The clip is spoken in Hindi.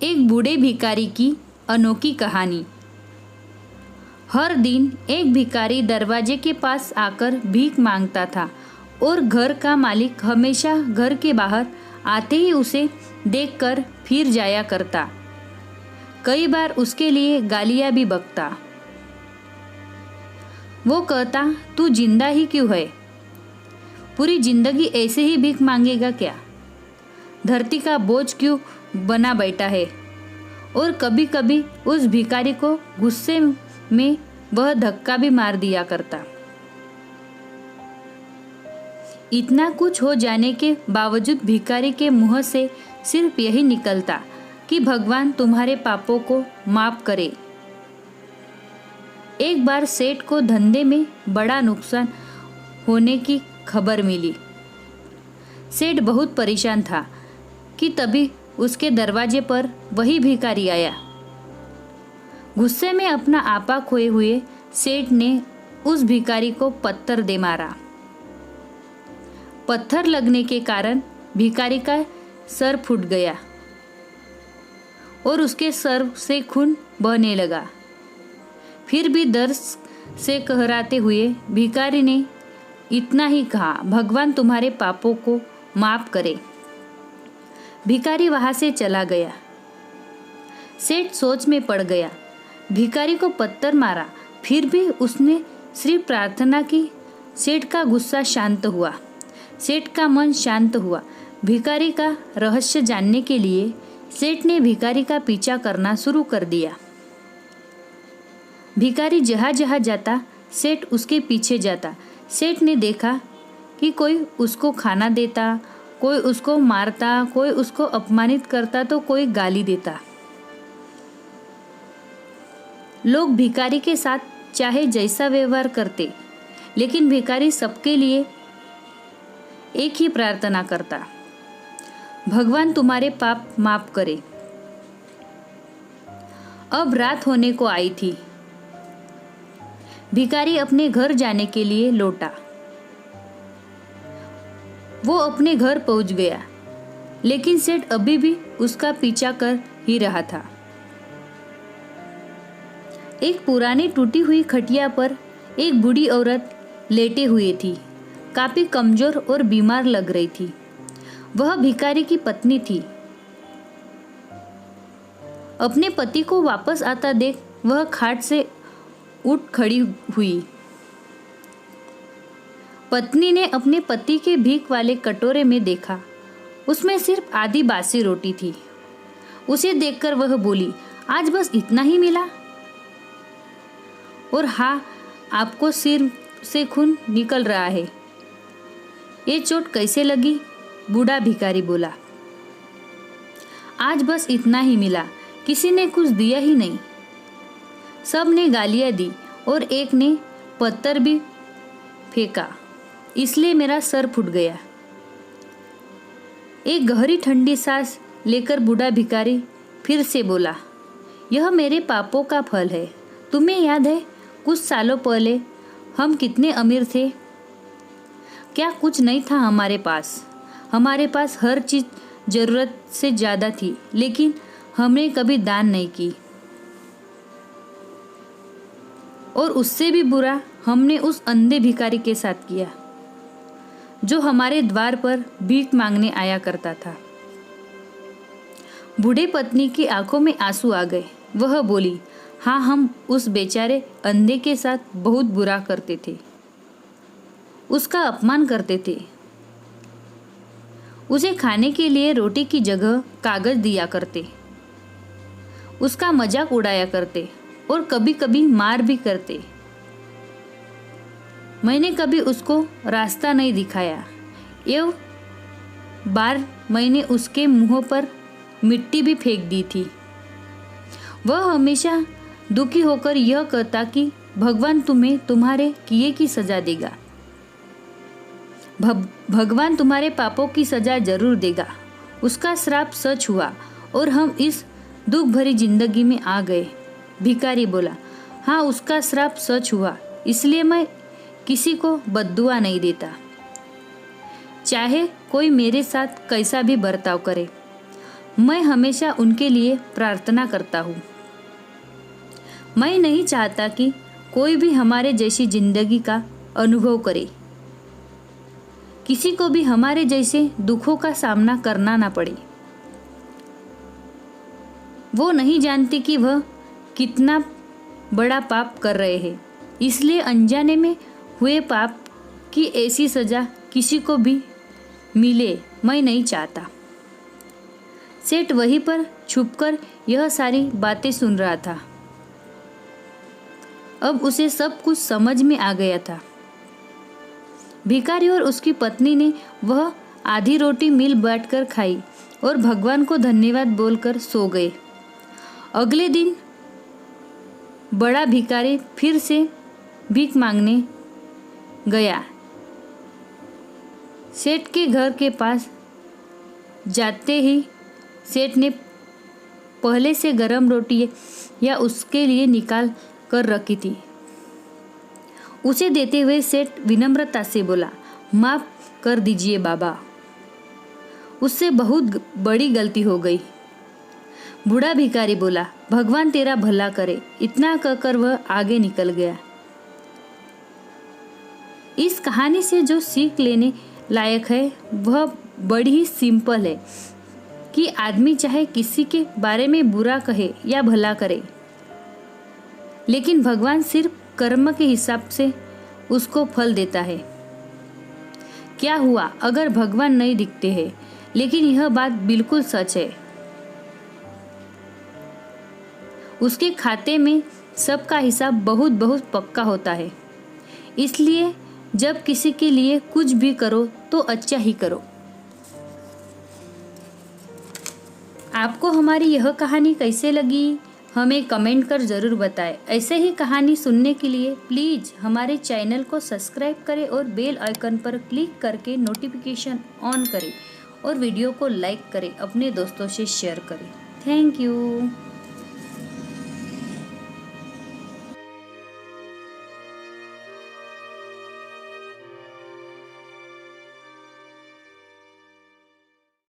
एक बूढ़े भिखारी की अनोखी कहानी। हर दिन एक भिखारी दरवाजे के पास आकर भीख मांगता था और घर का मालिक हमेशा घर के बाहर आते ही उसे देखकर फिर जाया करता। कई बार उसके लिए गालियां भी बकता। वो कहता, तू जिंदा ही क्यों है? पूरी जिंदगी ऐसे ही भीख मांगेगा क्या? धरती का बोझ क्यों बना बैठा है? और कभी कभी उस भिखारी को गुस्से में वह धक्का भी मार दिया करता। इतना कुछ हो जाने के बावजूद भिखारी के मुंह से सिर्फ यही निकलता कि भगवान तुम्हारे पापों को माफ करे। एक बार सेठ को धंधे में बड़ा नुकसान होने की खबर मिली। सेठ बहुत परेशान था कि तभी उसके दरवाजे पर वही भिखारी आया। गुस्से में अपना आपा खोए हुए सेठ ने उस भिखारी को पत्थर दे मारा। पत्थर लगने के कारण भिखारी का सर फूट गया और उसके सर से खून बहने लगा। फिर भी दर्द से कहराते हुए भिखारी ने इतना ही कहा, भगवान तुम्हारे पापों को माफ करे। भिखारी वहां से चला गया। सेठ सोच में पड़ गया। भिखारी को पत्थर मारा, फिर भी उसने सिर्फ प्रार्थना की। सेठ का गुस्सा शांत हुआ। सेठ का मन शांत हुआ। भिखारी का रहस्य जानने के लिए सेठ ने भिखारी का पीछा करना शुरू कर दिया। भिखारी जहाँ जहाँ जाता सेठ उसके पीछे जाता। सेठ ने देखा कि कोई उसको खाना देता, कोई उसको मारता, कोई उसको अपमानित करता तो कोई गाली देता। लोग भिखारी के साथ चाहे जैसा व्यवहार करते, लेकिन भिखारी सबके लिए एक ही प्रार्थना करता, भगवान तुम्हारे पाप माफ करे। अब रात होने को आई थी। भिखारी अपने घर जाने के लिए लौटा। वो अपने घर पहुंच गया, लेकिन सेठ अभी भी उसका पीछा कर ही रहा था। एक पुरानी टूटी हुई खटिया पर एक बूढ़ी औरत लेटे हुई थी। काफी कमजोर और बीमार लग रही थी। वह भिखारी की पत्नी थी। अपने पति को वापस आता देख वह खाट से उठ खड़ी हुई। पत्नी ने अपने पति के भीख वाले कटोरे में देखा, उसमें सिर्फ आधी बासी रोटी थी। उसे देखकर वह बोली, आज बस इतना ही मिला? और हाँ, आपको सिर से खून निकल रहा है। ये चोट कैसे लगी? बूढ़ा भिखारी बोला, आज बस इतना ही मिला, किसी ने कुछ दिया ही नहीं। सब ने गालियां दी और एक ने पत्थर भी फेंका, इसलिए मेरा सर फूट गया। एक गहरी ठंडी सांस लेकर बूढ़ा भिखारी फिर से बोला, यह मेरे पापों का फल है। तुम्हें याद है कुछ सालों पहले हम कितने अमीर थे? क्या कुछ नहीं था हमारे पास? हमारे पास हर चीज जरूरत से ज्यादा थी, लेकिन हमने कभी दान नहीं की। और उससे भी बुरा हमने उस अंधे भिखारी के साथ किया जो हमारे द्वार पर भीख मांगने आया करता था। बूढ़े पत्नी की आंखों में आंसू आ गए। वह बोली, हाँ, हम उस बेचारे अंधे के साथ बहुत बुरा करते थे, उसका अपमान करते थे। उसे खाने के लिए रोटी की जगह कागज दिया करते, उसका मजाक उड़ाया करते और कभी कभी मार भी करते। मैंने कभी उसको रास्ता नहीं दिखाया। एक बार मैंने उसके मुंह पर मिट्टी भी फेंक दी थी। वह हमेशा दुखी होकर यह कहता कि भगवान तुम्हें तुम्हारे किए की सजा देगा। भगवान तुम्हारे पापों की सजा जरूर देगा। उसका श्राप सच हुआ और हम इस दुख भरी जिंदगी में आ गए। भिखारी बोला, हाँ, उसका श्राप सच हुआ, इसलिए मैं किसी को बद्दुआ नहीं देता, चाहे कोई मेरे साथ कैसा भी बर्ताव करे। मैं हमेशा उनके लिए प्रार्थना करता हूँ। मैं नहीं चाहता कि कोई भी हमारे जैसी जिंदगी का अनुभव करे, किसी को भी हमारे जैसे दुखों का सामना करना ना पड़े। वो नहीं जानती कि वह कितना बड़ा पाप कर रहे हैं, इसलिए अनजाने में हुए पाप की ऐसी सजा किसी को भी मिले मैं नहीं चाहता। सेठ वहीं पर छुपकर यह सारी बातें सुन रहा था। अब उसे सब कुछ समझ में आ गया था। भिखारी और उसकी पत्नी ने वह आधी रोटी मिल बांटकर खाई और भगवान को धन्यवाद बोलकर सो गए। अगले दिन बड़ा भिखारी फिर से भीख मांगने गया। सेठ के घर के पास जाते ही सेठ ने पहले से गरम रोटी या उसके लिए निकाल कर रखी थी। उसे देते हुए सेठ विनम्रता से बोला, माफ कर दीजिए बाबा, उससे बहुत बड़ी गलती हो गई। बूढ़ा भिखारी बोला, भगवान तेरा भला करे। इतना कहकर वह आगे निकल गया। इस कहानी से जो सीख लेने लायक है वह बड़ी ही सिंपल है कि आदमी चाहे किसी के बारे में बुरा कहे या भला करे, लेकिन भगवान सिर्फ कर्म के हिसाब से उसको फल देता है। क्या हुआ अगर भगवान नहीं दिखते हैं, लेकिन यह बात बिल्कुल सच है। उसके खाते में सबका हिसाब बहुत बहुत पक्का होता है। इसलिए जब किसी के लिए कुछ भी करो तो अच्छा ही करो। आपको हमारी यह कहानी कैसे लगी हमें कमेंट कर ज़रूर बताएं। ऐसे ही कहानी सुनने के लिए प्लीज़ हमारे चैनल को सब्सक्राइब करें और बेल आइकन पर क्लिक करके नोटिफिकेशन ऑन करें और वीडियो को लाइक करें, अपने दोस्तों से शेयर करें। Thank you.